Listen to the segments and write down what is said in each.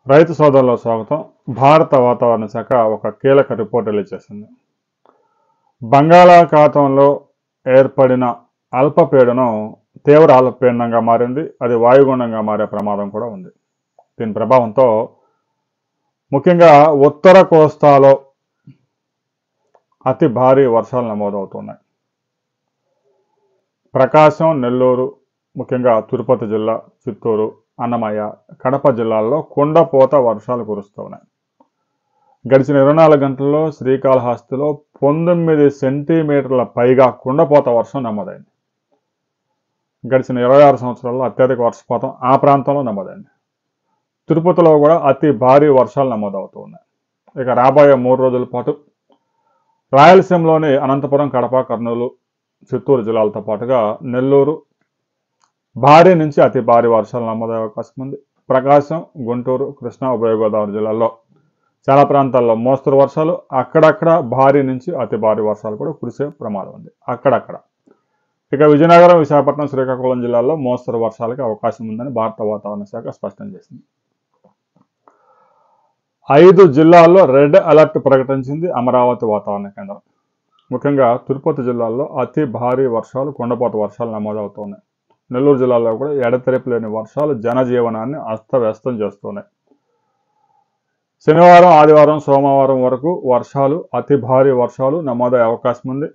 రైతు సోదరులకు స్వాగతం. భారత వాతావరణ శాఖ ఒక కీలక రిపోర్ట్ రిలీజ్ చేసింది. బంగాళాఖాతంలో ఏర్పడిన అల్పపీడనం తీవ్ర అల్పపీడనంగా మారింది. అది వాయుగుండంగా మారే ప్రమాదం కూడా ఉంది. దీని ప్రభావంతో ముఖ్యంగా ఉత్తర కోస్తాలో అతి భారీ వర్షాలు నమోదవుతున్నాయి. ప్రకాశం, నెల్లూరు, ముఖ్యంగా తిరుపతి జిల్లా, చిత్తూరు, అన్నమయ్య, కడప జిల్లాల్లో కుండపోత వర్షాలు కురుస్తున్నాయి. గడిచిన 24 గంటల్లో శ్రీకాళహస్తిలో 19 సెంటీమీటర్ల పైగా కుండపోత వర్షం నమోదైంది. గడిచిన 26 సంవత్సరాల్లో అత్యధిక వర్షపాతం ఆ ప్రాంతంలో నమోదైంది. తిరుపతిలో కూడా అతి భారీ వర్షాలు నమోదవుతున్నాయి. ఇక రాబోయే 3 రోజుల పాటు రాయలసీమలోని అనంతపురం, కడప, కర్నూలు, చిత్తూరు జిల్లాలతో పాటుగా నెల్లూరు భారీ నుంచి అతి భారీ వర్షాలు నమోదయ్యే అవకాశం ఉంది. ప్రకాశం, గుంటూరు, కృష్ణా, ఉభయ గోదావరి జిల్లాల్లో చాలా ప్రాంతాల్లో మోస్తరు వర్షాలు, అక్కడక్కడ భారీ నుంచి అతి భారీ వర్షాలు కూడా కురిసే ప్రమాదం ఉంది అక్కడక్కడ. ఇక విజయనగరం, విశాఖపట్నం, శ్రీకాకుళం జిల్లాల్లో మోస్తరు వర్షాలకి అవకాశం ఉందని భారత వాతావరణ శాఖ స్పష్టం చేసింది. 5 జిల్లాల్లో రెడ్ అలర్ట్ ప్రకటించింది అమరావతి వాతావరణ కేంద్రం. ముఖ్యంగా తిరుపతి జిల్లాల్లో అతి భారీ వర్షాలు, కుండపోత వర్షాలు నమోదవుతున్నాయి. నెల్లూరు జిల్లాలో కూడా ఎడతెరిపి లేని వర్షాలు జనజీవనాన్ని అస్తవ్యస్తం చేస్తున్నాయి. శనివారం, ఆదివారం, సోమవారం వరకు వర్షాలు, అతి భారీ వర్షాలు నమోదయ్యే అవకాశం ఉంది.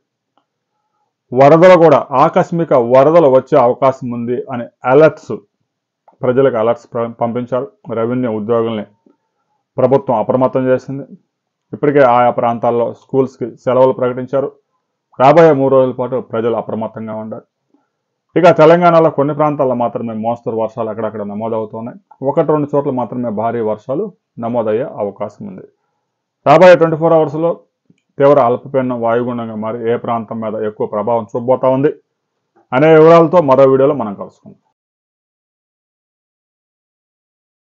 వరదలు కూడా ఆకస్మిక వరదలు వచ్చే అవకాశం ఉంది అని అలర్ట్స్, ప్రజలకు అలర్ట్స్ పంపించారు. రెవెన్యూ ఉద్యోగుల్ని ప్రభుత్వం అప్రమత్తం చేసింది. ఇప్పటికే ఆయా ప్రాంతాల్లో స్కూల్స్కి సెలవులు ప్రకటించారు. రాబోయే 3 రోజుల పాటు ప్రజలు అప్రమత్తంగా ఉండాలి. ఇక తెలంగాణలో కొన్ని ప్రాంతాల్లో మాత్రమే మోస్తరు వర్షాలు అక్కడక్కడ నమోదవుతున్నాయి. 1-2 చోట్ల మాత్రమే భారీ వర్షాలు నమోదయ్యే అవకాశం ఉంది. రాబోయే 24 అవర్స్లో తీవ్ర అల్పపీడనం వాయుగుండంగా మారి ఏ ప్రాంతం మీద ఎక్కువ ప్రభావం చూపబోతా ఉంది అనే వివరాలతో మరో వీడియోలో మనం కలుసుకుందాం.